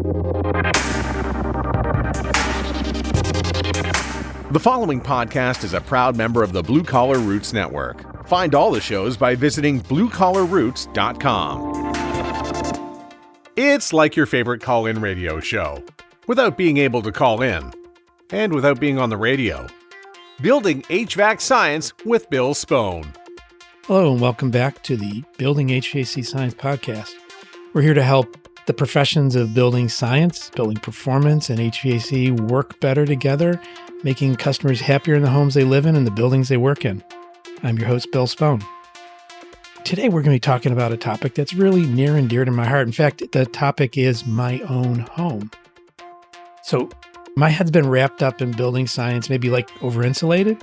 The following podcast is a proud member of the Blue Collar Roots Network. Find all the shows by visiting bluecollarroots.com. It's like your favorite call-in radio show, without being able to call in, and without being on the radio. Building HVAC Science with Bill Spohn. Hello and welcome back to the Building HVAC Science podcast. We're here to help the professions of building science, building performance, and HVAC work better together, making customers happier in the homes they live in and the buildings they work in. I'm your host, Bill Spohn. Today, we're going to be talking about a topic that's really near and dear to my heart. In fact, the topic is my own home. So my head's been wrapped up in building science, maybe like over-insulated,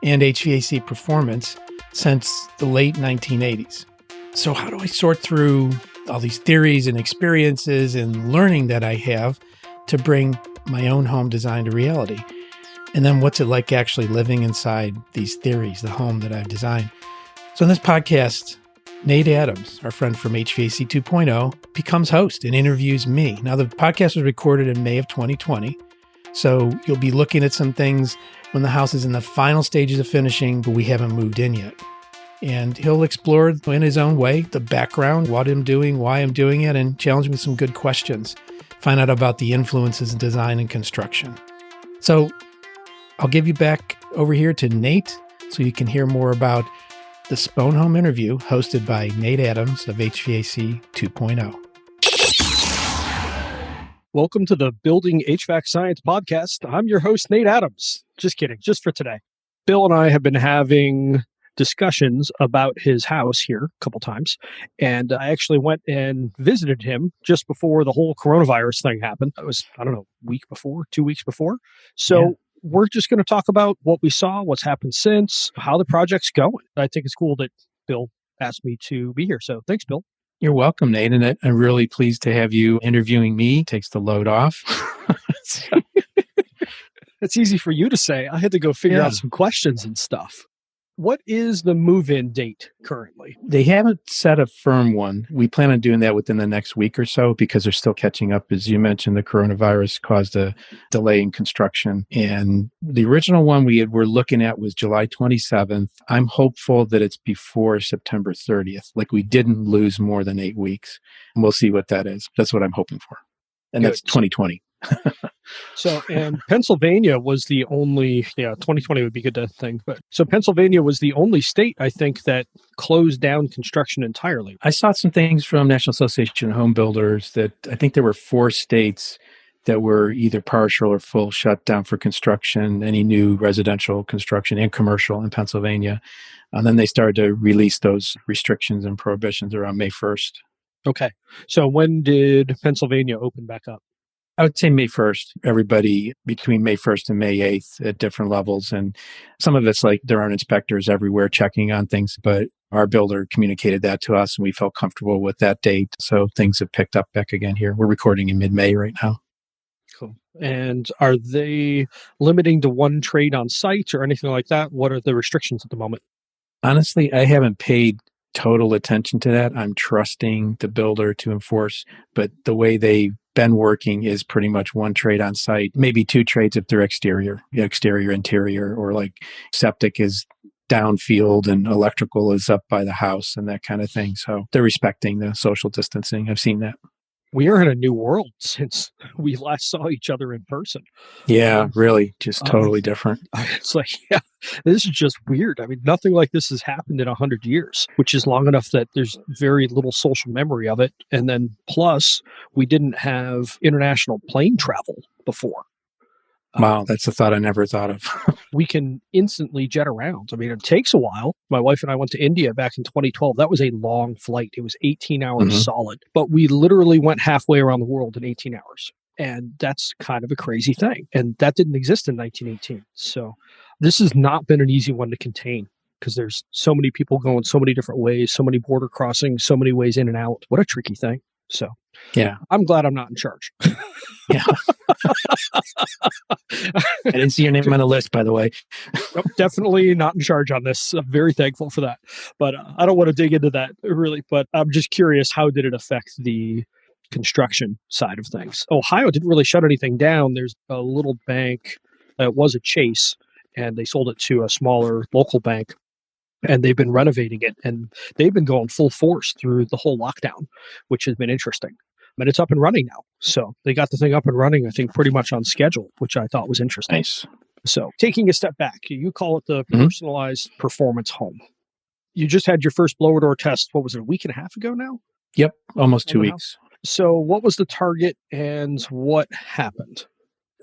and HVAC performance since the late 1980s. So how do I sort through all these theories and experiences and learning that I have to bring my own home design to reality? And then what's it like actually living inside these theories, the home that I've designed? So in this podcast, Nate Adams, our friend from HVAC 2.0, becomes host and interviews me. Now, the podcast was recorded in May of 2020, so you'll be looking at some things when the house is in the final stages of finishing, but we haven't moved in yet. And he'll explore in his own way the background, what I'm doing, why I'm doing it, and challenge me with some good questions. Find out about the influences in design and construction. So I'll give you back over here to Nate so you can hear more about the SpohnHome interview hosted by Nate Adams of HVAC 2.0. Welcome to the Building HVAC Science podcast. I'm your host, Nate Adams. Just kidding, just for today. Bill and I have been having discussions about his house here a couple times, and I actually went and visited him just before the whole coronavirus thing happened. It was, I don't know, week before, 2 weeks before. So we're just going to talk about what we saw, what's happened since, how the project's going. I think it's cool that Bill asked me to be here. So thanks, Bill. You're welcome, Nate, and I'm really pleased to have you interviewing me. Takes the load off. It's easy for you to say. I had to go figure out some questions and stuff. What is the move-in date currently? They haven't set a firm one. We plan on doing that within the next week or so because they're still catching up. As you mentioned, the coronavirus caused a delay in construction. And the original one we were looking at was July 27th. I'm hopeful that it's before September 30th. Like we didn't lose more than 8 weeks. And we'll see what that is. That's what I'm hoping for. And that's 2020. So, and Pennsylvania was the only, 2020 would be a good thing. But so Pennsylvania was the only state, I think, that closed down construction entirely. I saw some things from National Association of Home Builders that I think there were 4 states that were either partial or full shutdown for construction, any new residential construction and commercial in Pennsylvania. And then they started to release those restrictions and prohibitions around May 1st. Okay. So when did Pennsylvania open back up? I would say May 1st, everybody between May 1st and May 8th at different levels. And some of it's like there aren't inspectors everywhere checking on things, but our builder communicated that to us and we felt comfortable with that date. So things have picked up back again here. We're recording in mid-May right now. Cool. And are they limiting to one trade on site or anything like that? What are the restrictions at the moment? Honestly, I haven't paid total attention to that. I'm trusting the builder to enforce, but the way they've been working is pretty much one trade on site, maybe 2 trades if they're exterior, interior, or like septic is downfield and electrical is up by the house and that kind of thing. So they're respecting the social distancing. I've seen that. We are in a new world since we last saw each other in person. Yeah, really, just totally different. It's like, this is just weird. I mean, nothing like this has happened in 100 years, which is long enough that there's very little social memory of it. And then plus, we didn't have international plane travel before. Wow, that's a thought I never thought of. We can instantly jet around. I mean, it takes a while. My wife and I went to India back in 2012. That was a long flight. It was 18 hours solid. But we literally went halfway around the world in 18 hours. And that's kind of a crazy thing. And that didn't exist in 1918. So this has not been an easy one to contain because there's so many people going so many different ways, so many border crossings, so many ways in and out. What a tricky thing. So yeah, I'm glad I'm not in charge. Yeah. I didn't see your name on the list, by the way. Nope, definitely not in charge on this. I'm very thankful for that. But I don't want to dig into that really. But I'm just curious, how did it affect the construction side of things. Ohio didn't really shut anything down. There's a little bank that was a Chase, and they sold it to a smaller local bank, and they've been renovating it, and they've been going full force through the whole lockdown, which has been interesting. And it's up and running now. So they got the thing up and running, I think, pretty much on schedule, which I thought was interesting. Nice. So taking a step back, you call it the personalized performance home. You just had your first blower door test, what was it, a week and a half ago now? Yep, almost 2 weeks. So what was the target and what happened?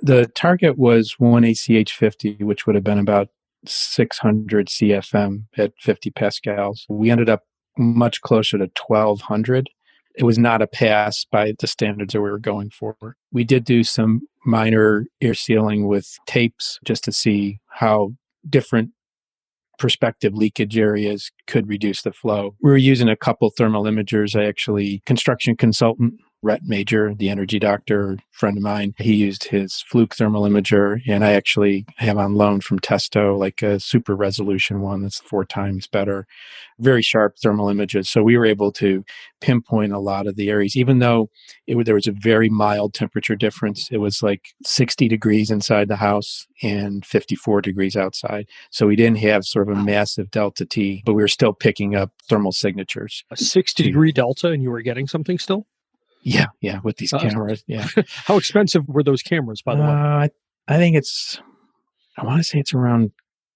The target was one ACH50, which would have been about 600 CFM at 50 pascals. We ended up much closer to 1200. It was not a pass by the standards that we were going for. We did do some minor air sealing with tapes just to see how different prospective leakage areas could reduce the flow. We were using a couple thermal imagers. Construction consultant, Rhett Major, the energy doctor, friend of mine, he used his Fluke thermal imager, and I actually have on loan from Testo, like a super resolution one that's 4 times better. Very sharp thermal images. So we were able to pinpoint a lot of the areas, even though there was a very mild temperature difference. It was like 60 degrees inside the house and 54 degrees outside. So we didn't have sort of a massive delta T, but we were still picking up thermal signatures. A 60-degree delta, and you were getting something still? Yeah, with these cameras. Yeah. How expensive were those cameras, by the way? I think I want to say it's around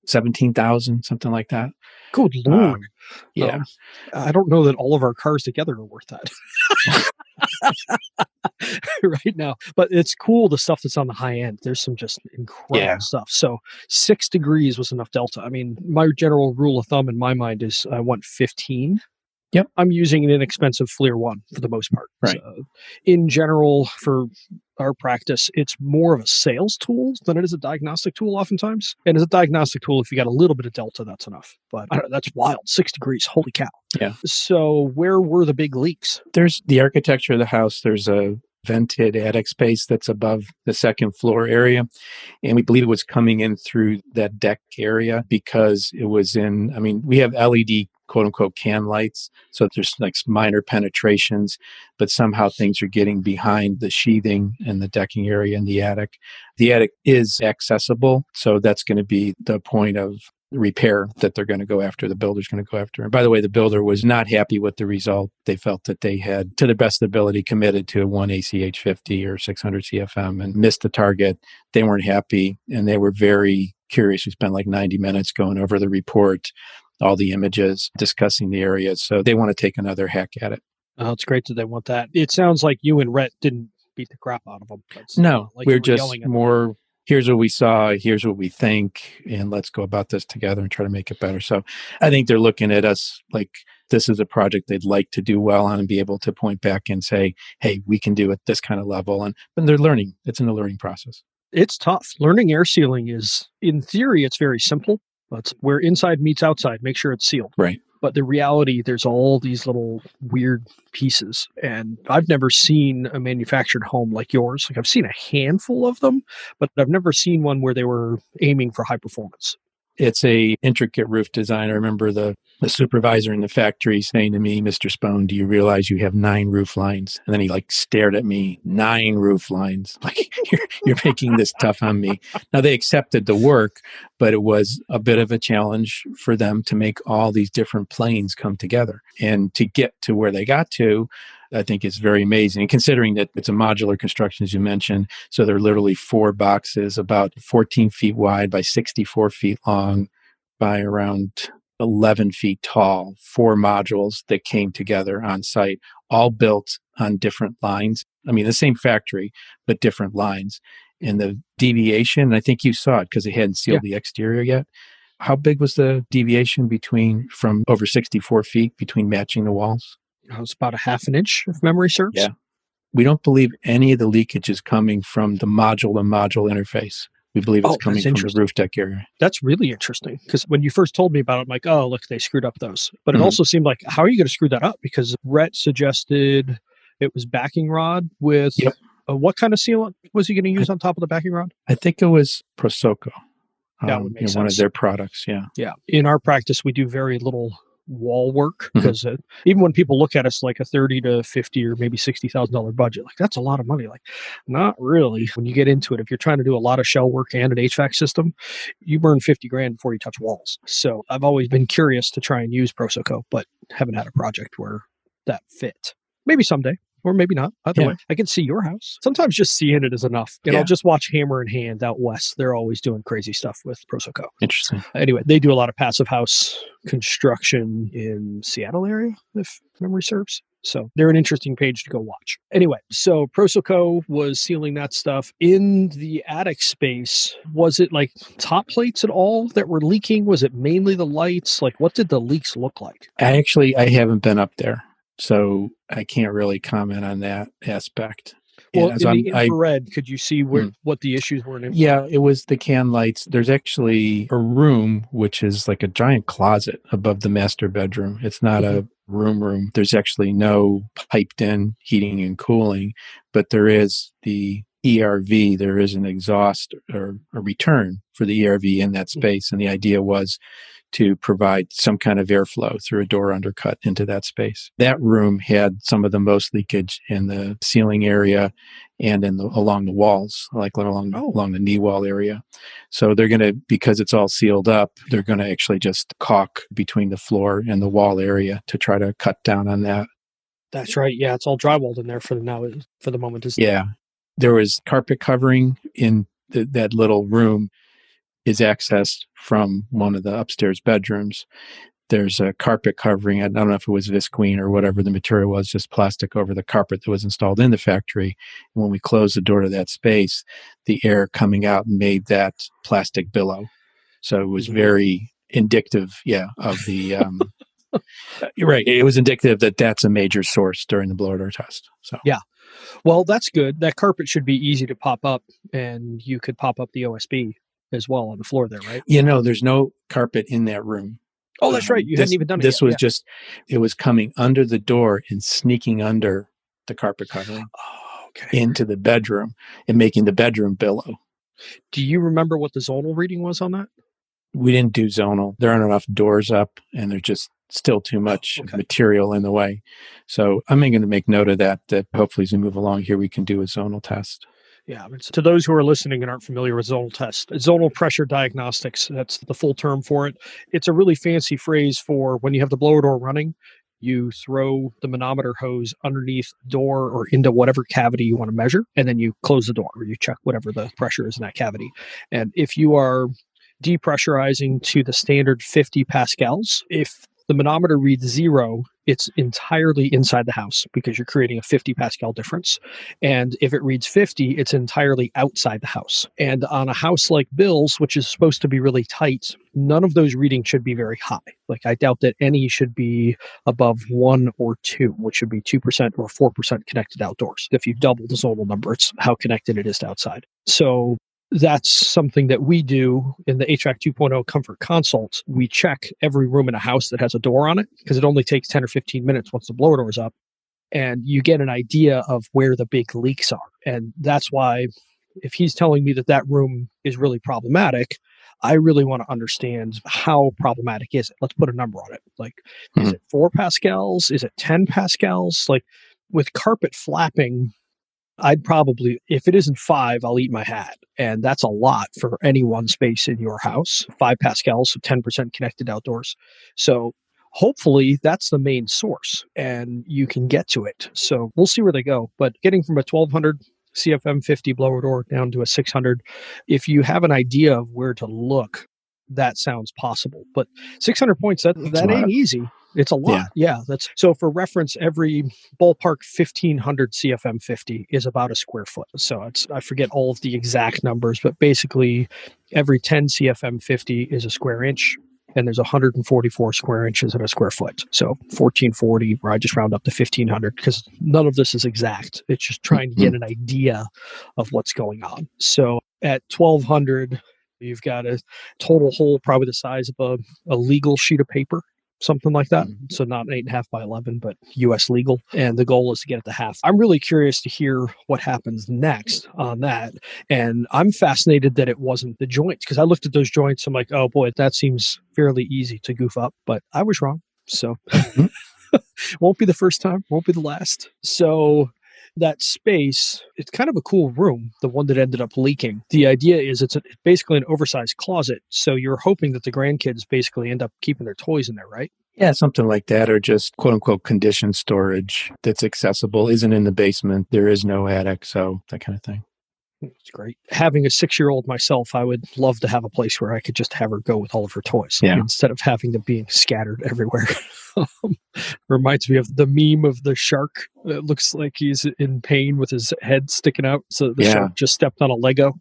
17,000, something like that. Good Lord. Yeah. I don't know that all of our cars together are worth that right now, but it's cool. The stuff that's on the high end, there's some just incredible stuff. So 6 degrees was enough delta. I mean, my general rule of thumb in my mind is I want 15. Yep. I'm using an inexpensive FLIR 1 for the most part. Right. So, in general, for our practice, it's more of a sales tool than it is a diagnostic tool oftentimes. And as a diagnostic tool, if you got a little bit of delta, that's enough. But I don't know, that's wild. 6 degrees. Holy cow. Yeah. So where were the big leaks? There's the architecture of the house. There's a vented attic space that's above the second floor area. And we believe it was coming in through that deck area because it was we have LED quote unquote can lights. So there's like minor penetrations, but somehow things are getting behind the sheathing and the decking area in the attic. The attic is accessible. So that's going to be the point of repair that they're going to go after. The builder's going to go after. And by the way, the builder was not happy with the result. They felt that they had, to the best ability, committed to a 1 ACH 50 or 600 CFM and missed the target. They weren't happy and they were very curious. We spent like 90 minutes going over the report, all the images, discussing the areas. So they want to take another hack at it. Oh, it's great that they want that. It sounds like you and Rhett didn't beat the crap out of them. No, like we're just more, here's what we saw, here's what we think, and let's go about this together and try to make it better. So I think they're looking at us like this is a project they'd like to do well on and be able to point back and say, hey, we can do it this kind of level. And they're learning. It's in a learning process. It's tough. Learning air sealing is, in theory, it's very simple. That's where inside meets outside. Make sure it's sealed. Right. But the reality, there's all these little weird pieces. And I've never seen a manufactured home like yours. Like I've seen a handful of them, but I've never seen one where they were aiming for high performance. It's a intricate roof design. I remember the supervisor in the factory saying to me, Mr. Spohn, do you realize you have 9 roof lines? And then he like stared at me, 9 roof lines. Like you're making this tough on me. Now they accepted the work, but it was a bit of a challenge for them to make all these different planes come together. And to get to where they got to, I think it's very amazing. And considering that it's a modular construction, as you mentioned, so they're literally 4 boxes, about 14 feet wide by 64 feet long by around 11 feet tall, 4 modules that came together on site, all built on different lines. I mean, the same factory, but different lines. And the deviation, I think you saw it because they hadn't sealed the exterior yet. How big was the deviation from over 64 feet between matching the walls? It was about a half an inch, if memory serves. Yeah. We don't believe any of the leakage is coming from the module-to-module interface. We believe it's coming from the roof deck area. That's really interesting because when you first told me about it, I'm like, oh, look, they screwed up those. But it also seemed like, how are you going to screw that up? Because Rhett suggested it was backing rod with what kind of sealant was he going to use on top of the backing rod? I think it was Prosoco. That would make sense. One of their products, yeah. Yeah. In our practice, we do very little wall work, because even when people look at us like a 30 to 50 or maybe $60,000 budget, like that's a lot of money. Like, not really. When you get into it, if you're trying to do a lot of shell work and an HVAC system, you burn 50 grand before you touch walls. So I've always been curious to try and use Prosoco, but haven't had a project where that fit. Maybe someday. Or maybe not. Either way, I can see your house. Sometimes just seeing it is enough. And I'll just watch Hammer and Hand out west. They're always doing crazy stuff with Prosoco. Interesting. Anyway, they do a lot of passive house construction in Seattle area, if memory serves. So they're an interesting page to go watch. Anyway, so Prosoco was sealing that stuff. In the attic space, was it like top plates at all that were leaking? Was it mainly the lights? Like, what did the leaks look like? I haven't been up there, so I can't really comment on that aspect. Well, in the infrared, could you see what the issues were? Yeah, it was the can lights. There's actually a room, which is like a giant closet above the master bedroom. It's not a room. There's actually no piped in heating and cooling, but there is the ERV. There is an exhaust or a return for the ERV in that space. And the idea was to provide some kind of airflow through a door undercut into that space. That room had some of the most leakage in the ceiling area and along the walls, like along the knee wall area. So they're going to, because it's all sealed up, they're going to actually just caulk between the floor and the wall area to try to cut down on that. That's right. Yeah, it's all drywalled in there for the moment. Yeah. There was carpet covering in that little room is accessed from one of the upstairs bedrooms. There's a carpet covering. I don't know if it was visqueen or whatever the material was, just plastic over the carpet that was installed in the factory. And when we closed the door to that space, the air coming out made that plastic billow. So it was very indicative, of the... You're right. It was indicative that that's a major source during the blower door test. So yeah. Well, that's good. That carpet should be easy to pop up, and you could pop up the OSB as well on the floor there, right? There's no carpet in that room. Oh, that's right. You hadn't even done it This yet. was just, it was coming under the door and sneaking under the carpet covering into the bedroom and making the bedroom billow. Do you remember what the zonal reading was on that? We didn't do zonal. There aren't enough doors up, and there's just still too much material in the way. So I'm going to make note of that hopefully as we move along here, we can do a zonal test. Yeah. To those who are listening and aren't familiar with zonal test, zonal pressure diagnostics, that's the full term for it. It's a really fancy phrase for when you have the blower door running, you throw the manometer hose underneath the door or into whatever cavity you want to measure, and then you close the door or you check whatever the pressure is in that cavity. And if you are depressurizing to the standard 50 pascals, if the manometer reads 0, it's entirely inside the house because you're creating a 50 pascal difference. And if it reads 50, it's entirely outside the house. And on a house like Bill's, which is supposed to be really tight, none of those readings should be very high. Like, I doubt that any should be above 1 or 2, which should be 2% or 4% connected outdoors. If you double the zonal number, it's how connected it is to outside. So that's something that we do in the HVAC 2.0 comfort consult. We check every room in a house that has a door on it because it only takes 10 or 15 minutes once the blower door is up. And you get an idea of where the big leaks are. And that's why if he's telling me that room is really problematic, I really want to understand how problematic is it. Let's put a number on it. Like, is it 4 pascals? Is it 10 pascals? Like, with carpet flapping, I'd probably, if it isn't 5, I'll eat my hat. And that's a lot for any one space in your house. 5 pascals, so 10% connected outdoors. So hopefully that's the main source and you can get to it. So we'll see where they go. But getting from a 1200 CFM 50 blower door down to a 600, if you have an idea of where to look, that sounds possible. But 600 points, that ain't easy. It's a lot. Yeah. That's so for reference, every ballpark 1500 CFM 50 is about a square foot. So I forget all of the exact numbers, but basically every 10 CFM 50 is a square inch, and there's 144 square inches in a square foot. So 1440, where I just round up to 1500 because none of this is exact. It's just trying to get an idea of what's going on. So at 1200, you've got a total hole probably the size of a legal sheet of paper. Something like that. So not 8.5 by 11, but US legal. And the goal is to get it to half. I'm really curious to hear what happens next on that. And I'm fascinated that it wasn't the joints, because I looked at those joints. I'm like, oh boy, that seems fairly easy to goof up, but I was wrong. So Mhm. won't be the first time, won't be the last. So that space, it's kind of a cool room, the one that ended up leaking. The idea is it's basically an oversized closet. So you're hoping that the grandkids basically end up keeping their toys in there, right? Yeah, something like that, or just quote unquote conditioned storage that's accessible, isn't in the basement. There is no attic. So that kind of thing. It's great. Having a 6-year-old myself, I would love to have a place where I could just have her go with all of her toys instead of having them being scattered everywhere. Reminds me of the meme of the shark. It looks like he's in pain with his head sticking out. So the shark just stepped on a Lego.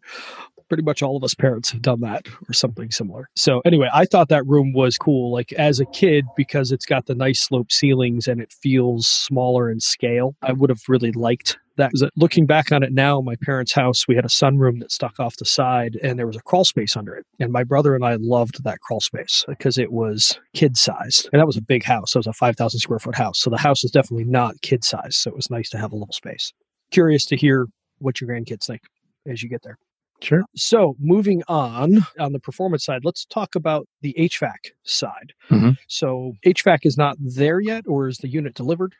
Pretty much all of us parents have done that or something similar. So anyway, I thought that room was cool, like as a kid, because it's got the nice slope ceilings and it feels smaller in scale. I would have really liked that. Looking back on it now, my parents' house, we had a sunroom that stuck off the side and there was a crawl space under it. And my brother and I loved that crawl space because it was kid sized. And that was a big house. It was a 5,000 square foot house. So the house is definitely not kid sized. So it was nice to have a little space. Curious to hear what your grandkids think as you get there. Sure. So moving on the performance side, let's talk about the HVAC side. Mm-hmm. So HVAC is not there yet, or is the unit delivered?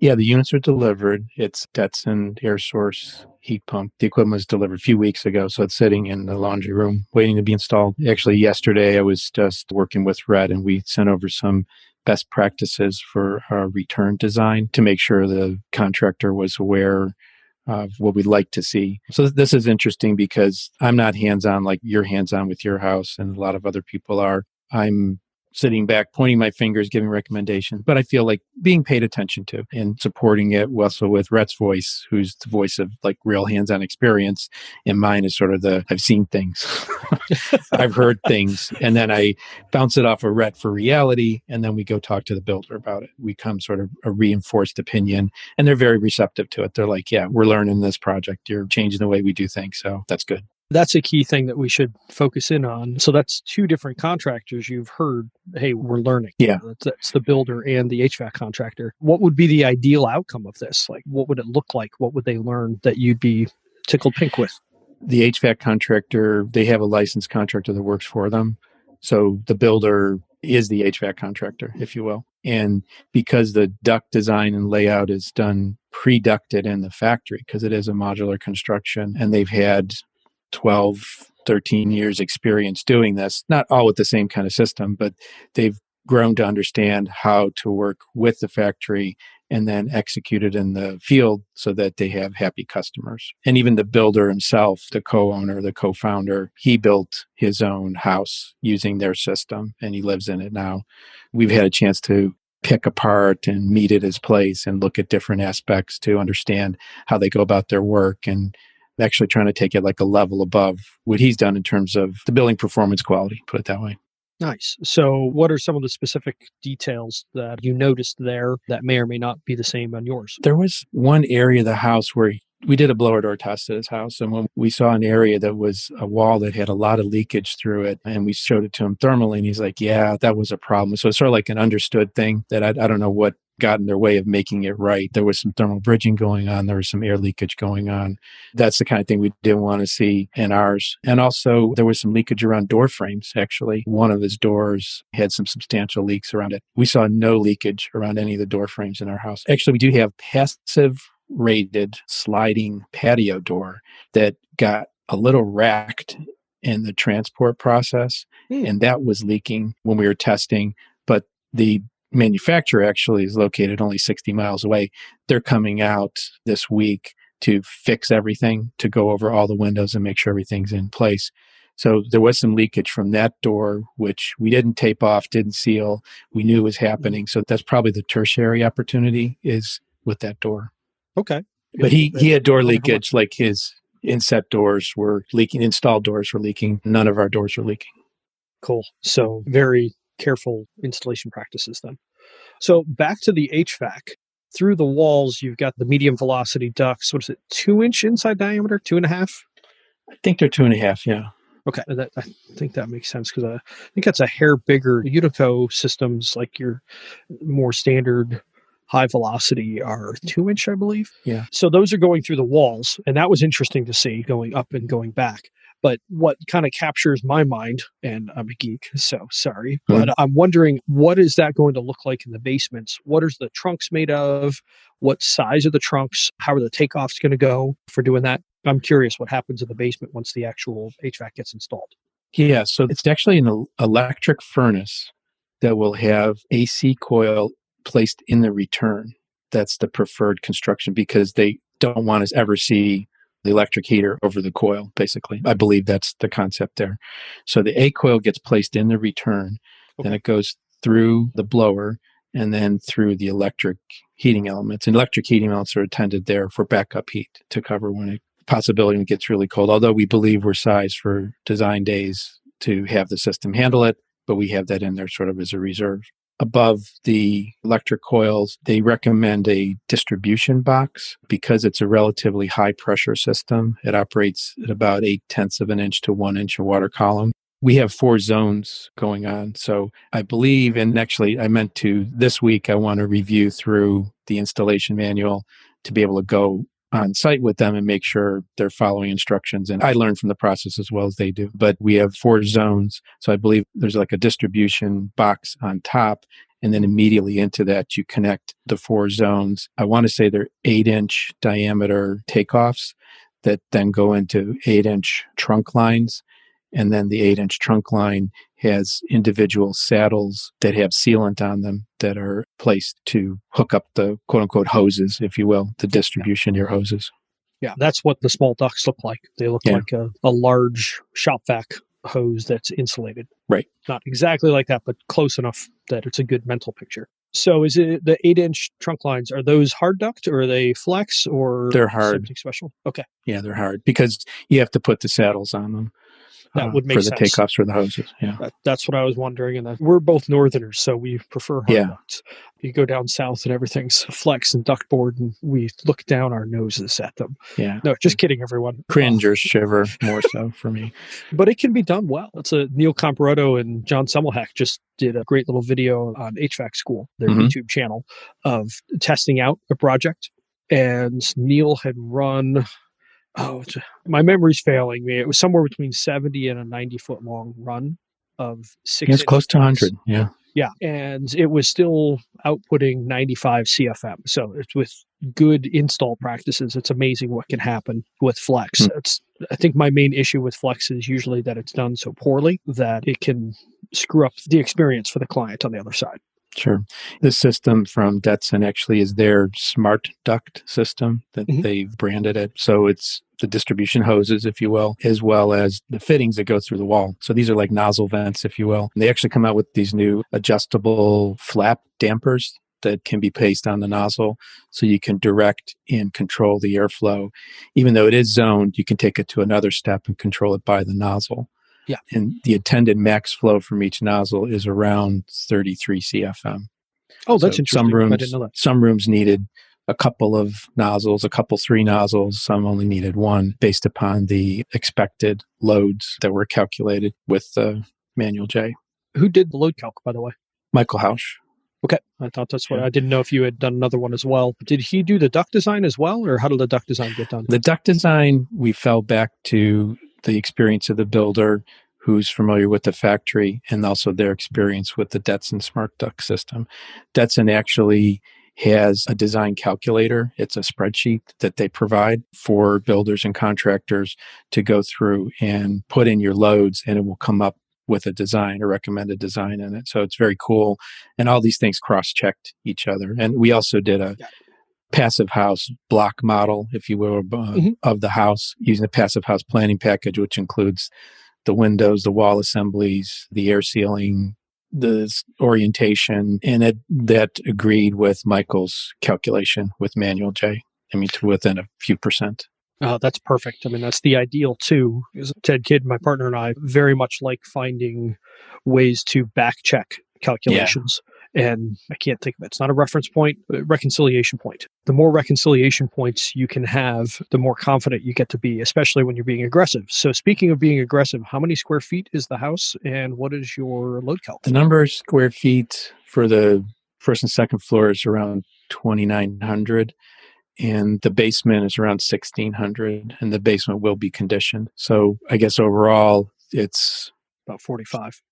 Yeah, the units are delivered. It's Datsun air source heat pump. The equipment was delivered a few weeks ago, so it's sitting in the laundry room waiting to be installed. Actually, yesterday I was just working with Red and we sent over some best practices for our return design to make sure the contractor was aware of what we'd like to see. So this is interesting because I'm not hands-on like you're hands-on with your house and a lot of other people are. I'm sitting back, pointing my fingers, giving recommendations, but I feel like being paid attention to and supporting it also with Rhett's voice, who's the voice of like real hands-on experience. And mine is sort of I've seen things, I've heard things, and then I bounce it off of Rhett for reality. And then we go talk to the builder about it. We come sort of a reinforced opinion and they're very receptive to it. They're like, yeah, we're learning this project. You're changing the way we do things. So that's good. That's a key thing that we should focus in on. So that's two different contractors you've heard, hey, we're learning. Yeah. That's the builder and the HVAC contractor. What would be the ideal outcome of this? Like, what would it look like? What would they learn that you'd be tickled pink with? The HVAC contractor, they have a licensed contractor that works for them. So the builder is the HVAC contractor, if you will. And because the duct design and layout is done pre-ducted in the factory, because it is a modular construction, and they've had 12, 13 years experience doing this, not all with the same kind of system, but they've grown to understand how to work with the factory and then execute it in the field so that they have happy customers. And even the builder himself, the co-owner, the co-founder, he built his own house using their system and he lives in it now. We've had a chance to pick apart and meet at his place and look at different aspects to understand how they go about their work and actually trying to take it like a level above what he's done in terms of the building performance quality, put it that way. Nice. So what are some of the specific details that you noticed there that may or may not be the same on yours? There was one area of the house where we did a blower door test at his house. And when we saw an area that was a wall that had a lot of leakage through it, and we showed it to him thermally, and he's like, yeah, that was a problem. So it's sort of like an understood thing that I don't know what got in their way of making it right. There was some thermal bridging going on. There was some air leakage going on. That's the kind of thing we didn't want to see in ours. And also there was some leakage around door frames. Actually, one of his doors had some substantial leaks around it. We saw no leakage around any of the door frames in our house. Actually, we do have passive rated sliding patio door that got a little racked in the transport process. And that was leaking when we were testing. But the manufacturer actually is located only 60 miles away. They're coming out this week to fix everything, to go over all the windows and make sure everything's in place. So there was some leakage from that door, which we didn't tape off, didn't seal. We knew was happening. So that's probably the tertiary opportunity is with that door. Okay. But he had door leakage, like his inset doors were leaking, installed doors were leaking. None of our doors were leaking. Cool. So very careful installation practices then. So back to the HVAC. Through the walls, you've got the medium velocity ducts. What is it, 2-inch inside diameter, 2.5? I think they're 2.5, yeah. Okay, I think that makes sense because I think that's a hair bigger. Unico systems, like your more standard high velocity, are 2-inch, I believe. Yeah. So those are going through the walls, and that was interesting to see going up and going back. But what kind of captures my mind, and I'm a geek, so sorry, but I'm wondering, what is that going to look like in the basements? What is the trunks made of? What size are the trunks? How are the takeoffs going to go for doing that? I'm curious what happens in the basement once the actual HVAC gets installed. Yeah, so it's actually an electric furnace that will have AC coil placed in the return. That's the preferred construction because they don't want us ever see the electric heater over the coil, basically. I believe that's the concept there. So the A coil gets placed in the return, then it goes through the blower and then through the electric heating elements. And electric heating elements are intended there for backup heat to cover when it possibility when it gets really cold. Although we believe we're sized for design days to have the system handle it, but we have that in there sort of as a reserve. Above the electric coils, they recommend a distribution box because it's a relatively high pressure system. It operates at about 0.8 of an inch to 1 inch of water column. We have 4 zones going on. So I believe, and actually I meant to this week, I want to review through the installation manual to be able to go on site with them and make sure they're following instructions. And I learn from the process as well as they do. But we have 4 zones. So I believe there's like a distribution box on top. And then immediately into that, you connect the 4 zones. I want to say they're 8-inch diameter takeoffs that then go into 8-inch trunk lines. And then the 8-inch trunk line has individual saddles that have sealant on them that are placed to hook up the quote unquote hoses, if you will, the distribution ear hoses. Yeah, that's what the small ducts look like. They look like a large shop vac hose that's insulated. Right. Not exactly like that, but close enough that it's a good mental picture. So is it the 8-inch trunk lines, are those hard duct or are they flex or they're hard. Something special? Okay. Yeah, they're hard because you have to put the saddles on them. That would make for the sense. takeoffs for the hoses. Yeah, that's what I was wondering. And we're both Northerners, so we prefer hard ducts. You go down south and everything's flex and duct board, and we look down our noses at them. Yeah. No, just kidding, everyone. Cringe or shiver more so for me. But it can be done well. It's Neil Comparetto and John Semmelhack just did a great little video on HVAC School, their YouTube channel, of testing out a project. And Neil had run... my memory's failing me. It was somewhere between 70 and a 90-foot long run of 6. It's close to 100. Yeah. Yeah. And it was still outputting 95 CFM. So it's with good install practices. It's amazing what can happen with Flex. I think my main issue with Flex is usually that it's done so poorly that it can screw up the experience for the client on the other side. Sure. The system from Detson actually is their smart duct system that they've branded it. So it's the distribution hoses, if you will, as well as the fittings that go through the wall. So these are like nozzle vents, if you will. And they actually come out with these new adjustable flap dampers that can be placed on the nozzle so you can direct and control the airflow. Even though it is zoned, you can take it to another step and control it by the nozzle. Yeah. And the intended max flow from each nozzle is around 33 CFM. Oh, that's interesting. I didn't know that. Some rooms needed a couple of nozzles, 3 nozzles. Some only needed 1 based upon the expected loads that were calculated with the manual J. Who did the load calc, by the way? Michael Hausch. Okay. I thought that's what I didn't know if you had done another one as well. Did he do the duct design as well, or how did the duct design get done? The duct design, we fell back to the experience of the builder who's familiar with the factory and also their experience with the Detson Smart Duct system. Detson actually has a design calculator. It's a spreadsheet that they provide for builders and contractors to go through and put in your loads, and it will come up with a design, a recommended design in it. So it's very cool. And all these things cross-checked each other. And we also did a passive house block model, if you will, of the house using the passive house planning package, which includes the windows, the wall assemblies, the air sealing, the orientation, and that agreed with Michael's calculation with manual J. I mean, to within a few percent. Oh, that's perfect. I mean, that's the ideal too. Ted Kidd, my partner, and I very much like finding ways to back check calculations. And I can't think of it. It's not a reference point, but a reconciliation point. The more reconciliation points you can have, the more confident you get to be, especially when you're being aggressive. So speaking of being aggressive, how many square feet is the house and what is your load calc? The number of square feet for the first and second floor is around 2,900. and the basement is around 1,600, and the basement will be conditioned. So I guess overall it's About 45.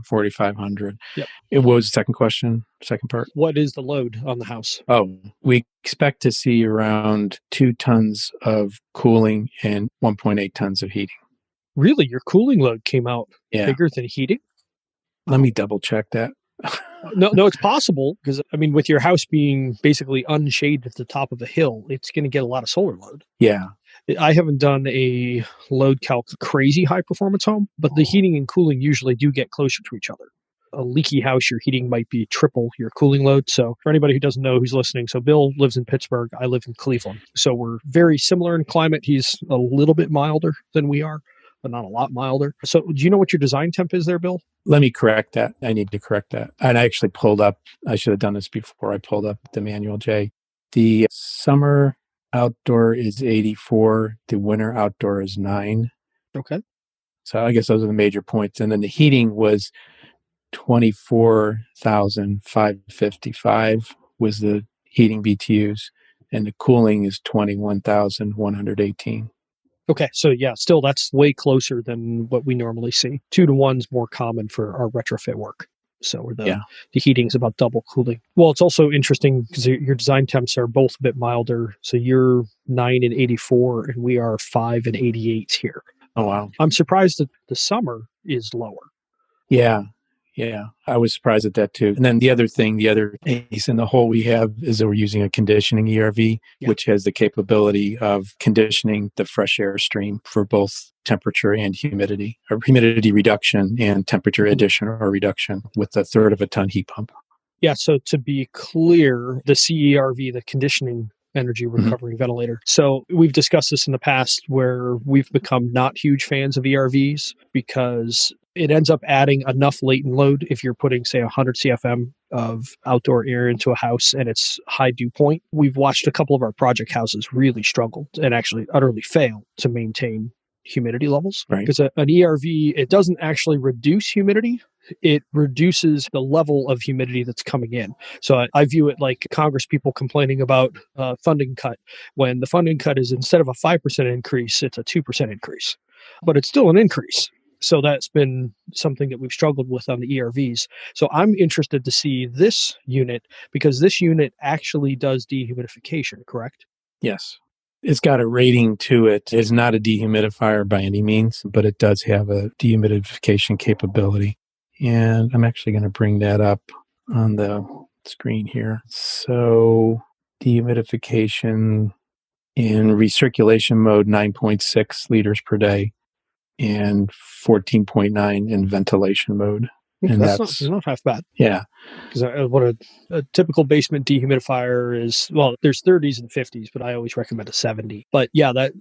4,500. Yep. What was the second question? Second part? What is the load on the house? Oh, we expect to see around 2 tons of cooling and 1.8 tons of heating. Really? Your cooling load came out Yeah. bigger than heating? Let me double check that. No, it's possible because, I mean, with your house being basically unshaded at the top of a hill, it's going to get a lot of solar load. Yeah. I haven't done a load calc crazy high performance home, but the heating and cooling usually do get closer to each other. A leaky house, your heating might be triple your cooling load. So for anybody who doesn't know who's listening, so Bill lives in Pittsburgh. I live in Cleveland. So we're very similar in climate. He's a little bit milder than we are, but not a lot milder. So do you know what your design temp is there, Bill? Let me correct that. I need to correct that. And I actually pulled up, I should have done this before I pulled up the manual, Jay. The summer outdoor is 84. The winter outdoor is 9. Okay. So I guess those are the major points. And then the heating was 24,555 was the heating BTUs, and the cooling is 21,118. Okay. So yeah, still that's way closer than what we normally see. 2 to 1's more common for our retrofit work. So the heating is about double cooling. Well, it's also interesting because your design temps are both a bit milder. So you're 9 and 84 and we are 5 and 88 here. Oh, wow. I'm surprised that the summer is lower. Yeah. I was surprised at that too. And then the other ace in the hole we have is that we're using a conditioning ERV, which has the capability of conditioning the fresh air stream for both temperature and humidity, or humidity reduction and temperature addition or reduction with a 1/3 of a ton heat pump. Yeah. So to be clear, the CERV, the conditioning energy recovery ventilator. So we've discussed this in the past where we've become not huge fans of ERVs because it ends up adding enough latent load if you're putting, say, 100 CFM of outdoor air into a house and it's high dew point. We've watched a couple of our project houses really struggle and actually utterly fail to maintain humidity levels. Right. Because an ERV, it doesn't actually reduce humidity. It reduces the level of humidity that's coming in. So I view it like Congress people complaining about funding cut, when the funding cut is, instead of a 5% increase, it's a 2% increase. But it's still an increase. So that's been something that we've struggled with on the ERVs. So I'm interested to see this unit because this unit actually does dehumidification, correct? Yes. It's got a rating to it. It's not a dehumidifier by any means, but it does have a dehumidification capability. And I'm actually going to bring that up on the screen here. So dehumidification in recirculation mode, 9.6 liters per day, and 14.9 in ventilation mode. And that's not half bad. Yeah. Because what a typical basement dehumidifier is, well, there's 30s and 50s, but I always recommend a 70. But yeah, that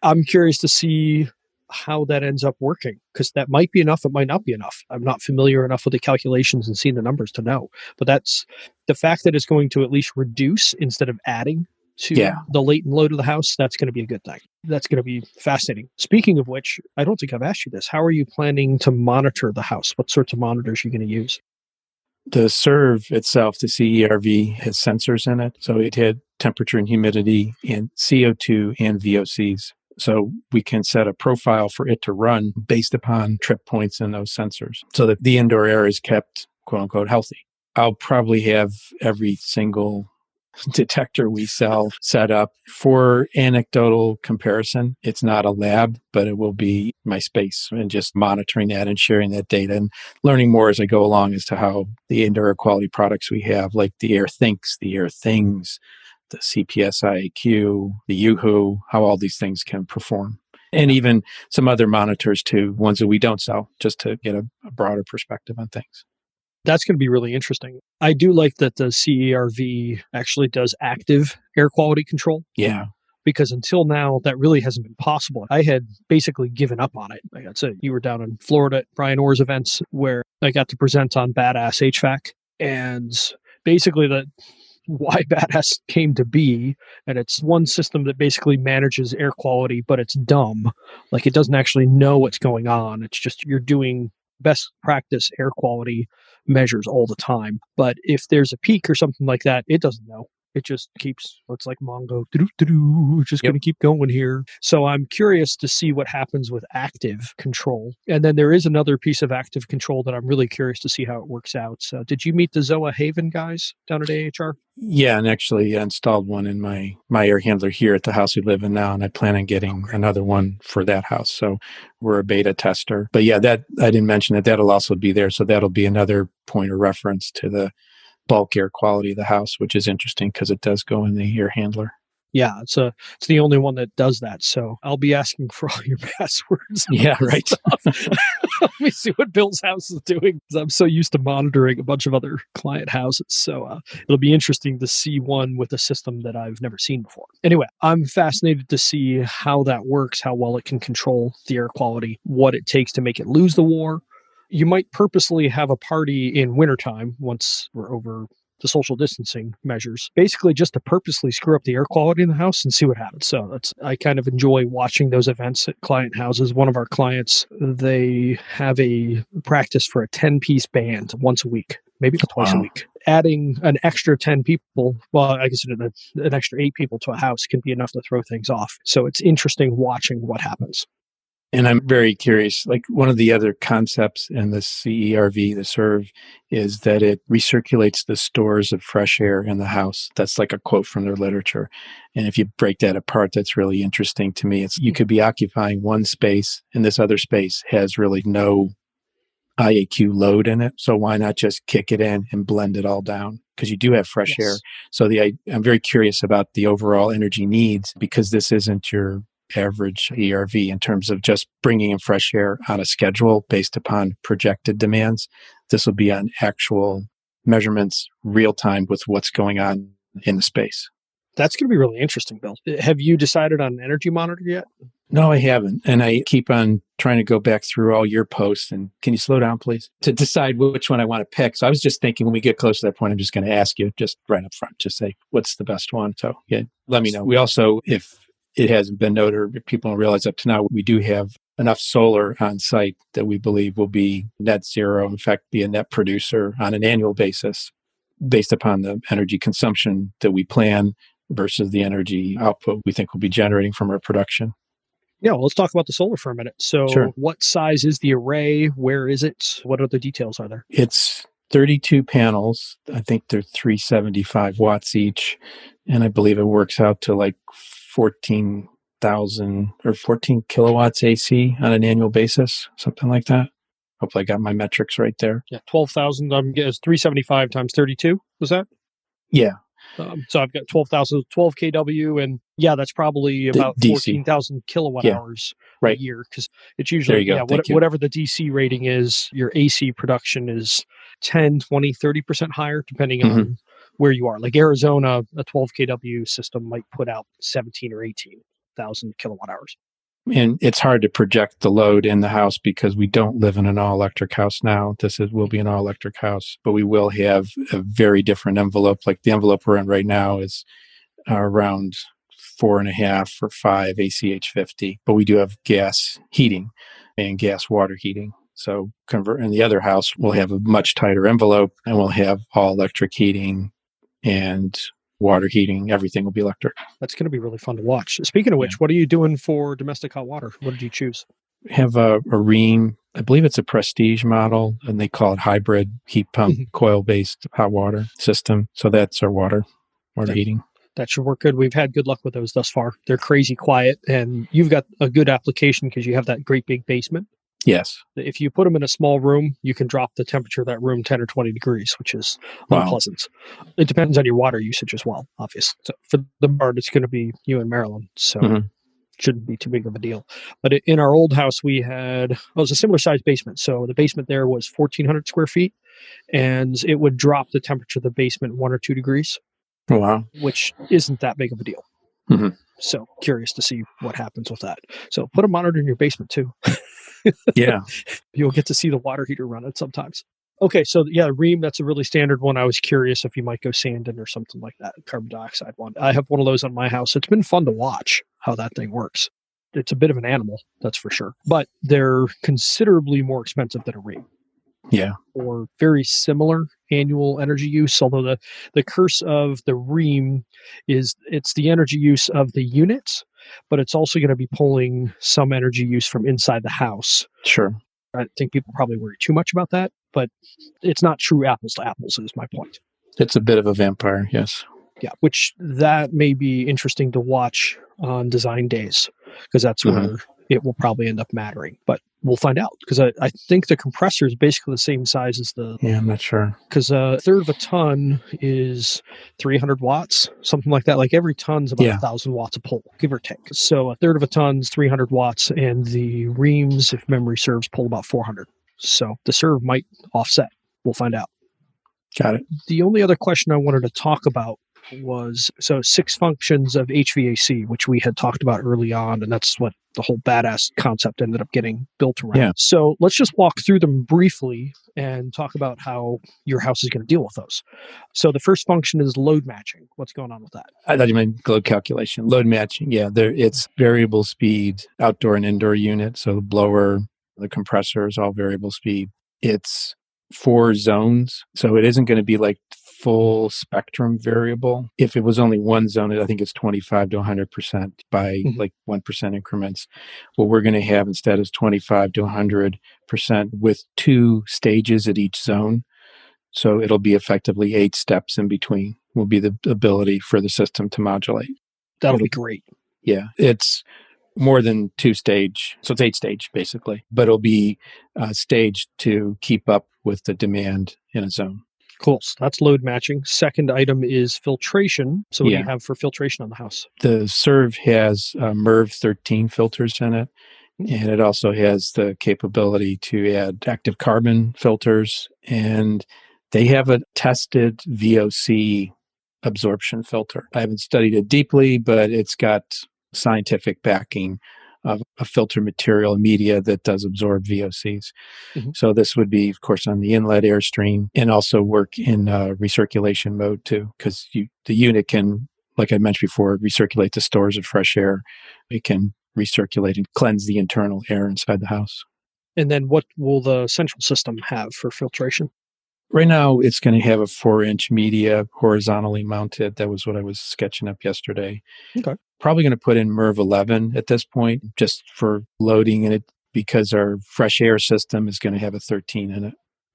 I'm curious to see how that ends up working, because that might be enough, it might not be enough. I'm not familiar enough with the calculations and seeing the numbers to know. But that's the fact that it's going to at least reduce instead of adding to the latent load of the house. That's going to be a good thing. That's going to be fascinating. Speaking of which, I don't think I've asked you this. How are you planning to monitor the house? What sorts of monitors are you going to use? The serve itself, the CERV, has sensors in it. So it had temperature and humidity and CO2 and VOCs. So we can set a profile for it to run based upon trip points in those sensors so that the indoor air is kept, quote unquote, healthy. I'll probably have every single detector we sell set up for anecdotal comparison. It's not a lab, but it will be my space, and just monitoring that and sharing that data and learning more as I go along as to how the indoor air quality products we have, like the Air Thinks, the Air Things, the CPSIAQ, the Yoo-Hoo, how all these things can perform. And even some other monitors too, ones that we don't sell, just to get a broader perspective on things. That's going to be really interesting. I do like that the CERV actually does active air quality control. Yeah. Because until now, that really hasn't been possible. I had basically given up on it. Like I said, you were down in Florida at Brian Orr's events where I got to present on Badass HVAC. And basically why Badass came to be, and it's one system that basically manages air quality, but it's dumb. Like it doesn't actually know what's going on. It's just you're doing best practice air quality measures all the time. But if there's a peak or something like that, it doesn't know. It just keeps, it's like Mongo, just going to keep going here. So I'm curious to see what happens with active control. And then there is another piece of active control that I'm really curious to see how it works out. So did you meet the Zoa Haven guys down at AHR? Yeah, and actually I installed one in my air handler here at the house we live in now, and I plan on getting another one for that house. So we're a beta tester. But yeah, that I didn't mention that that'll also be there. So that'll be another point of reference to the bulk air quality of the house, which is interesting because it does go in the air handler. Yeah, it's the only one that does that. So I'll be asking for all your passwords. Yeah, right. Let me see what Bill's house is doing. I'm so used to monitoring a bunch of other client houses. So it'll be interesting to see one with a system that I've never seen before. Anyway, I'm fascinated to see how that works, how well it can control the air quality, what it takes to make it lose the war. You might purposely have a party in wintertime once we're over the social distancing measures, basically just to purposely screw up the air quality in the house and see what happens. So I kind of enjoy watching those events at client houses. One of our clients, they have a practice for a 10-piece band once a week, maybe twice a week. Adding an extra 10 people, well, I guess an extra 8 people to a house can be enough to throw things off. So it's interesting watching what happens. And I'm very curious, like one of the other concepts in the CERV, the SERV, is that it recirculates the stores of fresh air in the house. That's like a quote from their literature. And if you break that apart, that's really interesting to me. It's you could be occupying one space and this other space has really no IAQ load in it. So why not just kick it in and blend it all down? Because you do have fresh air. So I'm very curious about the overall energy needs because this isn't your average ERV in terms of just bringing in fresh air on a schedule based upon projected demands. This will be on actual measurements, real time with what's going on in the space. That's going to be really interesting, Bill. Have you decided on an energy monitor yet? No, I haven't. And I keep on trying to go back through all your posts. And can you slow down, please, to decide which one I want to pick? So I was just thinking when we get close to that point, I'm just going to ask you just right up front, just say, what's the best one? So yeah, let me know. We also, if it hasn't been noted, or people don't realize up to now, we do have enough solar on site that we believe will be net zero, in fact, be a net producer on an annual basis based upon the energy consumption that we plan versus the energy output we think we'll be generating from our production. Yeah, well, let's talk about the solar for a minute. So Sure. What size is the array? Where is it? What other details are there? It's 32 panels. I think they're 375 watts each. And I believe it works out to like 14,000 or 14 kilowatts AC on an annual basis, something like that. Hopefully I got my metrics right there. Yeah, 12,000. I'm guessing 375 times 32. Was that? Yeah. So I've got 12,000, 12 kW, and yeah, that's probably about 14,000 kilowatt hours a year because it's usually whatever the DC rating is, your AC production is 10, 20, 30% higher depending on where you are. Like Arizona, a 12 kW system might put out 17 or 18,000 kilowatt hours. And it's hard to project the load in the house because we don't live in an all-electric house now. Will be an all-electric house, but we will have a very different envelope. Like the envelope we're in right now is around 4.5 or 5 ACH 50, but we do have gas heating and gas water heating. So in the other house, we'll have a much tighter envelope and we'll have all-electric heating and water heating. Everything will be electric. That's going to be really fun to watch. Speaking of which, what are you doing for domestic hot water? What did you choose? Have a Ream. I believe it's a Prestige model, and they call it hybrid heat pump coil-based hot water system. So that's our water heating. That should work good. We've had good luck with those thus far. They're crazy quiet, and you've got a good application because you have that great big basement. Yes. If you put them in a small room, you can drop the temperature of that room 10 or 20 degrees, which is unpleasant. It depends on your water usage as well, obviously. So for the part, it's going to be you and Marilyn, so it shouldn't be too big of a deal. But in our old house, we had, it was a similar sized basement. So the basement there was 1,400 square feet, and it would drop the temperature of the basement 1 or 2 degrees. Wow. Which isn't that big of a deal. So curious to see what happens with that. So put a monitor in your basement too. Yeah. You'll get to see the water heater run it sometimes. Okay, so yeah, Ream, that's a really standard one. I was curious if you might go Sandon or something like that, carbon dioxide one. I have one of those on my house. It's been fun to watch how that thing works. It's a bit of an animal, that's for sure. But they're considerably more expensive than a Ream. Yeah. Or very similar annual energy use, although the curse of the ream is it's the energy use of the units, but it's also going to be pulling some energy use from inside the house. Sure. I think people probably worry too much about that, but it's not true apples to apples is my point. It's a bit of a vampire, yes. Yeah, which that may be interesting to watch on design days, because that's where it will probably end up mattering. But we'll find out, because I think the compressor is basically the same size as Yeah, I'm not sure. because a third of a ton is 300 watts, something like that. Like every ton's about 1,000 watts a pull, give or take. So a third of a ton's 300 watts, and the reams, if memory serves, pull about 400. So the serve might offset. We'll find out. Got it. The only other question I wanted to talk about was, so 6 functions of HVAC, which we had talked about early on, and that's what the whole badass concept ended up getting built around. Yeah. So let's just walk through them briefly and talk about how your house is going to deal with those. So the first function is load matching. What's going on with that? I thought you meant load calculation. Load matching, yeah. It's variable speed outdoor and indoor unit. So the blower, the compressor is all variable speed. It's 4 zones. So it isn't going to be like full spectrum variable. If it was only one zone, I think it's 25 to 100% by like 1% increments. What we're going to have instead is 25 to 100% with 2 stages at each zone. So it'll be effectively 8 steps in between will be the ability for the system to modulate. That'll be great. Yeah. It's more than 2 stage. So it's 8 stage basically, but it'll be staged to keep up with the demand in a zone. Cool. So that's load matching. Second item is filtration. So what do you have for filtration on the house? The serve has MERV 13 filters in it. And it also has the capability to add active carbon filters. And they have a tested VOC absorption filter. I haven't studied it deeply, but it's got scientific backing of a filter material, a media that does absorb VOCs. So this would be, of course, on the inlet airstream and also work in recirculation mode too, because the unit can, like I mentioned before, recirculate the stores of fresh air. It can recirculate and cleanse the internal air inside the house. And then what will the central system have for filtration? Right now, it's going to have a 4-inch media horizontally mounted. That was what I was sketching up yesterday. Okay. Probably going to put in MERV 11 at this point, just for loading in it, because our fresh air system is going to have a 13 in it.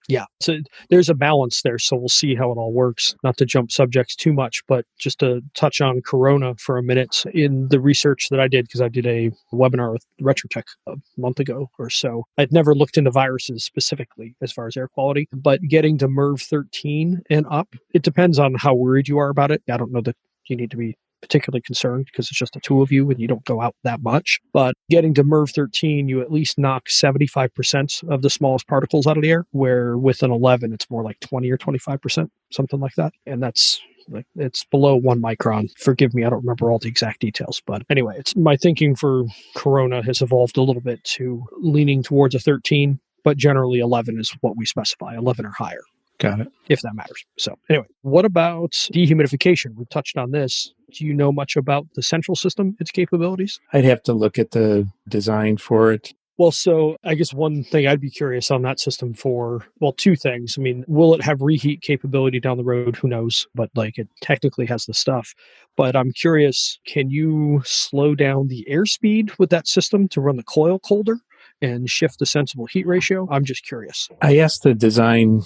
Yeah. So there's a balance there. So we'll see how it all works. Not to jump subjects too much, but just to touch on Corona for a minute. In the research that I did, because I did a webinar with Retrotech a month ago or so, I'd never looked into viruses specifically as far as air quality, but getting to MERV 13 and up, it depends on how worried you are about it. I don't know that you need to be particularly concerned because it's just the 2 of you and you don't go out that much. But getting to MERV 13, you at least knock 75% of the smallest particles out of the air, where with an 11, it's more like 20 or 25%, something like that. And that's like, it's below 1 micron. Forgive me, I don't remember all the exact details. But anyway, it's my thinking for Corona has evolved a little bit to leaning towards a 13, but generally 11 is what we specify, 11 or higher. Got it. If that matters. So anyway, what about dehumidification? We've touched on this. Do you know much about the central system, its capabilities? I'd have to look at the design for it. Well, so I guess one thing I'd be curious on that system for, well, 2 things. I mean, will it have reheat capability down the road? Who knows? But like it technically has the stuff. But I'm curious, can you slow down the airspeed with that system to run the coil colder and shift the sensible heat ratio? I'm just curious. I asked the design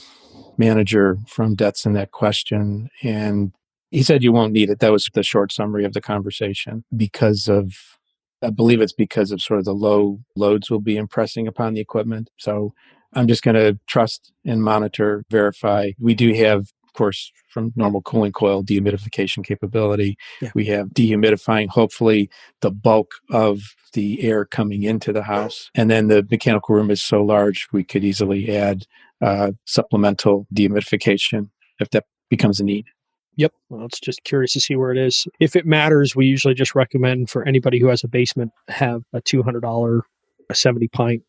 manager from Detson that question, and he said you won't need it. That was the short summary of the conversation because of, I believe it's because of sort of the low loads will be impressing upon the equipment. So I'm just going to trust and monitor, verify. We do have, of course, from normal cooling coil dehumidification capability. Yeah. We have dehumidifying, hopefully, the bulk of the air coming into the house. And then the mechanical room is so large, we could easily add supplemental dehumidification if that becomes a need. Yep. Well, it's just curious to see where it is. If it matters, we usually just recommend for anybody who has a basement, have a $200, a 70-pint,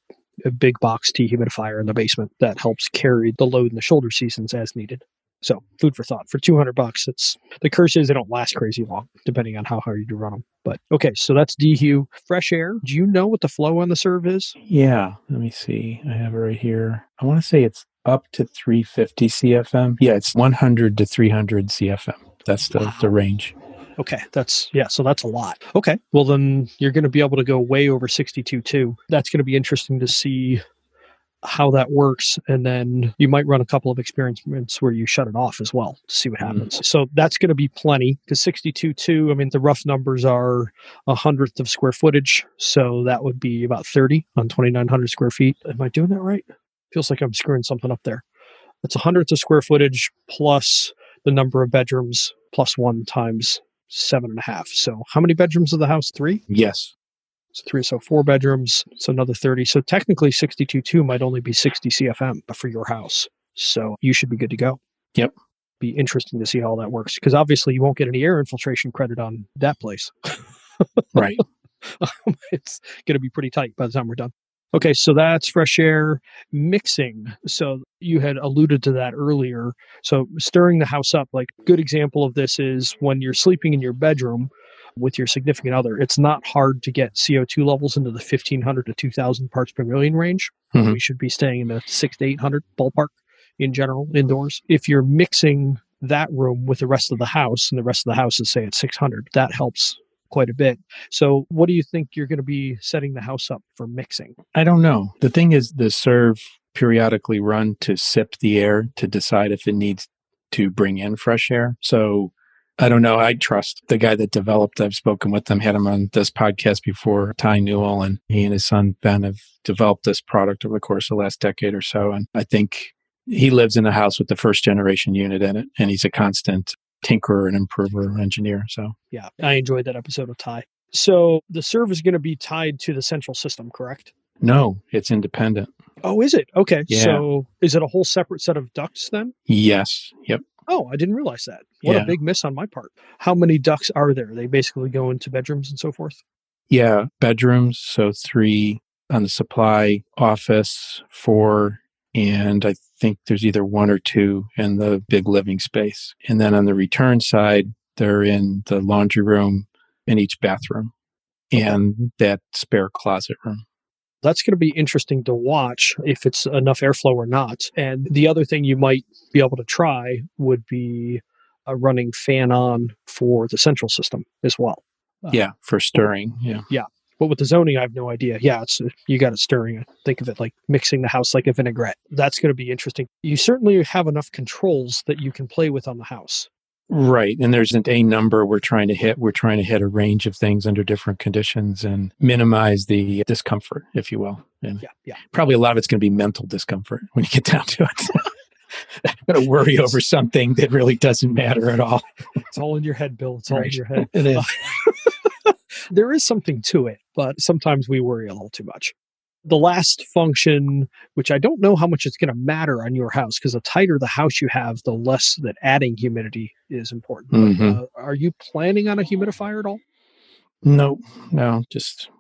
a big box dehumidifier in the basement that helps carry the load in the shoulder seasons as needed. So food for thought. For $200, it's the curse is they don't last crazy long, depending on how hard you run them. But okay, so that's dehu. Fresh air. Do you know what the flow on the serve is? Yeah, let me see. I have it right here. I want to say it's up to 350 CFM. Yeah, it's 100 to 300 CFM. That's the range. Okay, so that's a lot. Okay, well then you're going to be able to go way over 62.2. That's going to be interesting to see how that works. And then you might run a couple of experiments where you shut it off as well to see what happens. So that's going to be plenty because 62.2, I mean, the rough numbers are 100th of square footage. So that would be about 30 on 2,900 square feet. Am I doing that right? Feels like I'm screwing something up there. It's 100th of square footage plus the number of bedrooms plus 1 times 7.5. So how many bedrooms of the house? 3? Yes. So 3, so 4 bedrooms, so another 30. So technically 62.2 might only be 60 CFM for your house. So you should be good to go. Yep. Be interesting to see how that works because obviously you won't get any air infiltration credit on that place. Right. It's going to be pretty tight by the time we're done. Okay, so that's fresh air mixing. So you had alluded to that earlier. So stirring the house up, like good example of this is when you're sleeping in your bedroom with your significant other, it's not hard to get CO2 levels into the 1,500 to 2,000 parts per million range. Mm-hmm. We should be staying in the 600 to 800 ballpark in general indoors. If you're mixing that room with the rest of the house and the rest of the house is say at 600, that helps quite a bit. So what do you think you're going to be setting the house up for mixing? I don't know. The thing is the serve periodically run to sip the air to decide if it needs to bring in fresh air. So I don't know. I trust the guy that developed, I've spoken with him, had him on this podcast before, Ty Newell, and he and his son, Ben, have developed this product over the course of the last decade or so. And I think he lives in a house with the first generation unit in it, and he's a constant tinkerer and improver engineer. So yeah, I enjoyed that episode of Ty. So the serve is going to be tied to the central system, correct? No, it's independent. Oh, is it? Okay. Yeah. So is it a whole separate set of ducts then? Yes. Yep. Oh, I didn't realize that. What a big miss on my part. How many ducts are there? They basically go into bedrooms and so forth? Yeah, bedrooms. So 3 on the supply, office 4, and I think there's either 1 or 2 in the big living space. And then on the return side, they're in the laundry room in each bathroom and that spare closet room. That's going to be interesting to watch if it's enough airflow or not. And the other thing you might be able to try would be a running fan on for the central system as well. Yeah, for stirring. Yeah. Yeah. But with the zoning, I have no idea. Yeah, you got it stirring. Think of it like mixing the house like a vinaigrette. That's going to be interesting. You certainly have enough controls that you can play with on the house. Right. And there isn't a number we're trying to hit. We're trying to hit a range of things under different conditions and minimize the discomfort, if you will. And probably a lot of it's going to be mental discomfort when you get down to it. I'm going to worry over something that really doesn't matter at all. It's all in your head, Bill. It's all in your head. It is. There is something to it, but sometimes we worry a little too much. The last function, which I don't know how much it's going to matter on your house, because the tighter the house you have, the less that adding humidity is important. Mm-hmm. Are you planning on a humidifier at all? No. Just,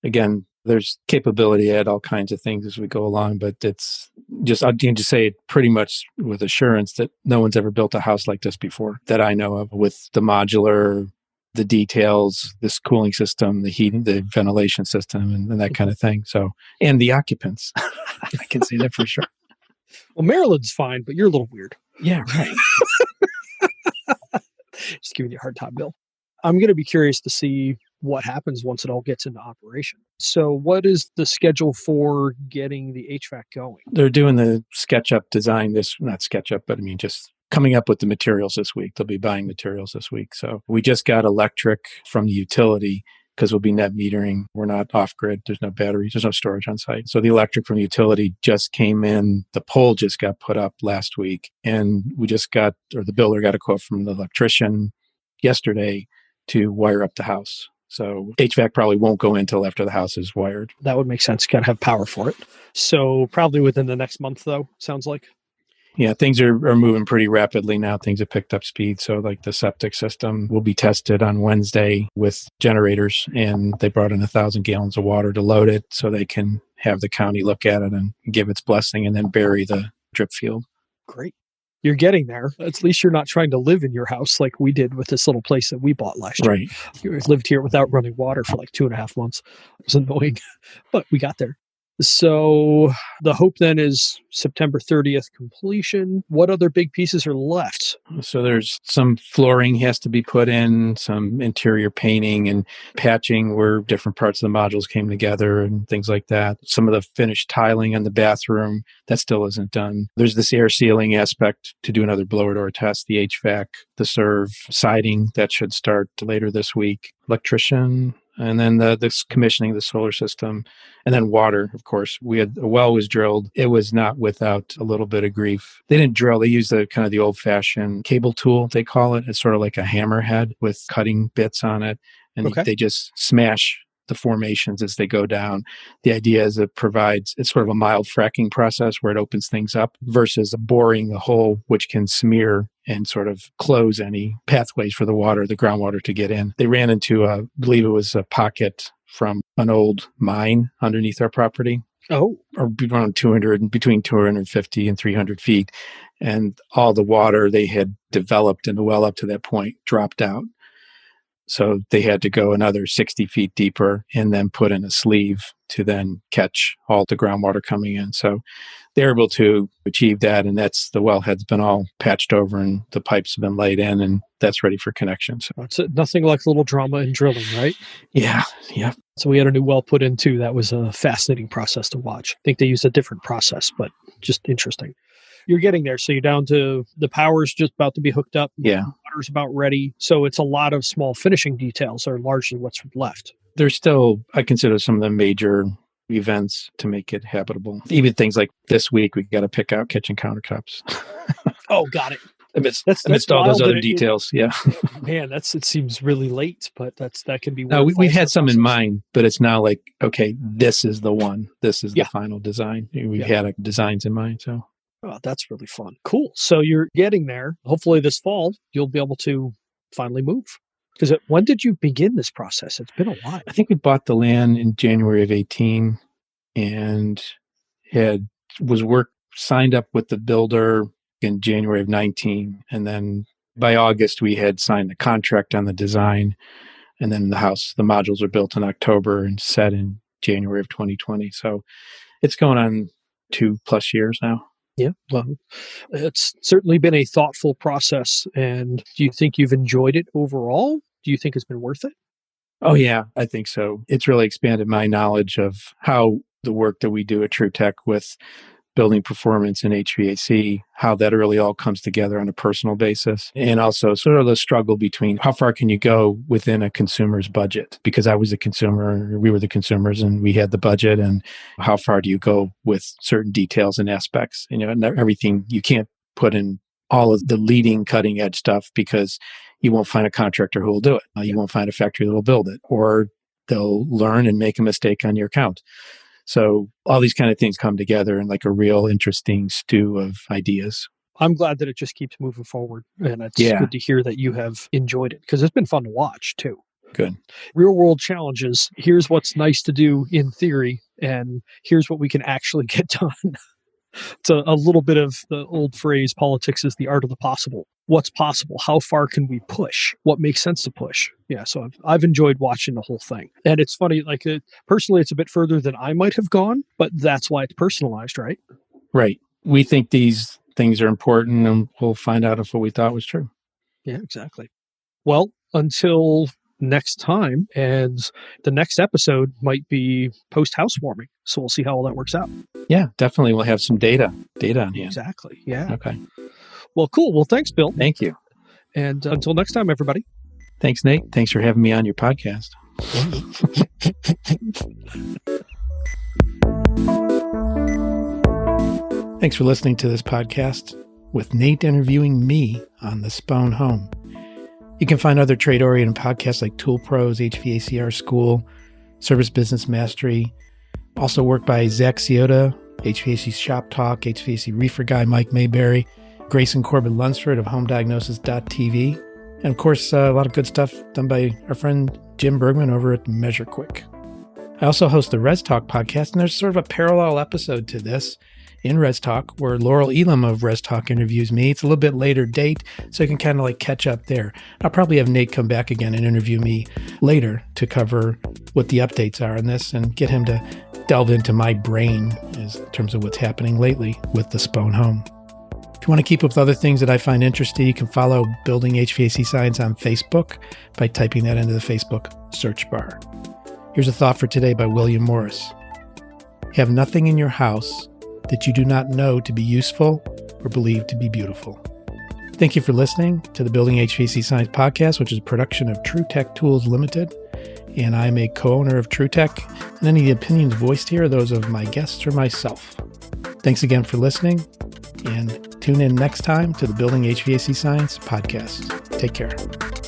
again, there's capability to add all kinds of things as we go along, but it's just, I can just say it pretty much with assurance that no one's ever built a house like this before that I know of, with the modular, the details, this cooling system, the heating, the ventilation system, and that kind of thing. So, and the occupants, I can say that for sure. Well, Marilyn's fine, but you're a little weird. Yeah, right. Just giving you a hard time, Bill. I'm going to be curious to see what happens once it all gets into operation. So what is the schedule for getting the HVAC going? They're doing the SketchUp design not SketchUp, but I mean, just coming up with the materials this week. They'll be buying materials this week. So we just got electric from the utility because we'll be net metering. We're not off grid. There's no batteries. There's no storage on site. So the electric from the utility just came in. The pole just got put up last week. And the builder got a quote from the electrician yesterday to wire up the house. So HVAC probably won't go in until after the house is wired. That would make sense. Got to have power for it. So probably within the next month, though, sounds like. Yeah, things are moving pretty rapidly now. Things have picked up speed. So like the septic system will be tested on Wednesday with generators, and they brought in 1,000 gallons of water to load it so they can have the county look at it and give its blessing and then bury the drip field. Great. You're getting there. At least you're not trying to live in your house like we did with this little place that we bought last year. Right. We lived here without running water for like 2.5 months. It was annoying, but we got there. So the hope then is September 30th completion. What other big pieces are left? So there's some flooring has to be put in, some interior painting and patching where different parts of the modules came together and things like that. Some of the finished tiling on the bathroom, that still isn't done. There's this air sealing aspect to do another blower door test, the HVAC, the serve, siding, that should start later this week. Electrician, and then this commissioning of the solar system, and then water, of course. A well was drilled. It was not without a little bit of grief. They didn't drill. They used the kind of the old-fashioned cable tool, they call it. It's sort of like a hammerhead with cutting bits on it. And They just smash the formations as they go down. The idea is it's sort of a mild fracking process where it opens things up versus boring a hole, which can smear and sort of close any pathways for the groundwater to get in. They ran into, I believe it was a pocket from an old mine underneath our property. Oh. Or between 250 and 300 feet. And all the water they had developed in the well up to that point dropped out. So they had to go another 60 feet deeper and then put in a sleeve to then catch all the groundwater coming in. So they're able to achieve that. And the wellhead's been all patched over and the pipes have been laid in and that's ready for connection. So it's nothing like a little drama in drilling, right? Yeah. Yeah. So we had a new well put in too. That was a fascinating process to watch. I think they used a different process, but just interesting. You're getting there. So you're down to the power's just about to be hooked up. Yeah. Water's about ready. So it's a lot of small finishing details are largely what's left. There's still, I consider some of the major events to make it habitable. Even things like this week, we got to pick out kitchen countertops. Oh, got it. Amidst all those other details. Yeah. Man, it seems really late, but that can be. No, we've had some in mind, but it's now like, okay, this is the one. This is the final design. We've had designs in mind. So. Oh, that's really fun. Cool. So you're getting there. Hopefully this fall, you'll be able to finally move. Because when did you begin this process? It's been a while. I think we bought the land in January of 18 and was signed up with the builder in January of 19. And then by August, we had signed the contract on the design. And then the modules were built in October and set in January of 2020. So it's going on 2+ years now. Yeah, well, it's certainly been a thoughtful process. And do you think you've enjoyed it overall? Do you think it's been worth it? Oh, yeah, I think so. It's really expanded my knowledge of how the work that we do at TrueTech with building performance and HVAC, how that really all comes together on a personal basis. And also sort of the struggle between how far can you go within a consumer's budget? Because I was a consumer, we were the consumers, and we had the budget. And how far do you go with certain details and aspects? And everything, you can't put in all of the leading cutting edge stuff because you won't find a contractor who will do it. You won't find a factory that will build it, or they'll learn and make a mistake on your account. So all these kind of things come together in like a real interesting stew of ideas. I'm glad that it just keeps moving forward. And it's good to hear that you have enjoyed it because it's been fun to watch too. Good. Real world challenges. Here's what's nice to do in theory, and here's what we can actually get done. It's a little bit of the old phrase, politics is the art of the possible. What's possible? How far can we push? What makes sense to push? Yeah, so I've enjoyed watching the whole thing. And it's funny, personally, it's a bit further than I might have gone, but that's why it's personalized, right? Right. We think these things are important, and we'll find out if what we thought was true. Yeah, exactly. Well, until next time, and the next episode might be post-housewarming. So we'll see how all that works out. Yeah, definitely. We'll have some data on hand. Exactly. Yeah. Okay. Well, cool. Well, thanks, Bill. Thank you. And until next time, everybody. Thanks, Nate. Thanks for having me on your podcast. Thanks for listening to this podcast with Nate interviewing me on the SpohnHome. You can find other trade-oriented podcasts like Tool Pros, HVACR School, Service Business Mastery. Also work by Zach Ciota, HVAC Shop Talk, HVAC Reefer Guy Mike Mayberry, Grayson Corbin Lunsford of HomeDiagnosis.tv, and of course, a lot of good stuff done by our friend Jim Bergman over at Measure Quick. I also host the Res Talk podcast, and there's sort of a parallel episode to this in Res Talk where Laurel Elam of Res Talk interviews me. It's a little bit later date, so you can kind of catch up there. I'll probably have Nate come back again and interview me later to cover what the updates are on this and get him to delve into my brain in terms of what's happening lately with the SpohnHome. If you want to keep up with other things that I find interesting, you can follow Building HVAC Science on Facebook by typing that into the Facebook search bar. Here's a thought for today by William Morris. Have nothing in your house that you do not know to be useful or believe to be beautiful. Thank you for listening to the Building HVAC Science podcast, which is a production of TruTech Tools Limited. And I'm a co-owner of TruTech, and any of the opinions voiced here are those of my guests or myself. Thanks again for listening, and tune in next time to the Building HVAC Science podcast. Take care.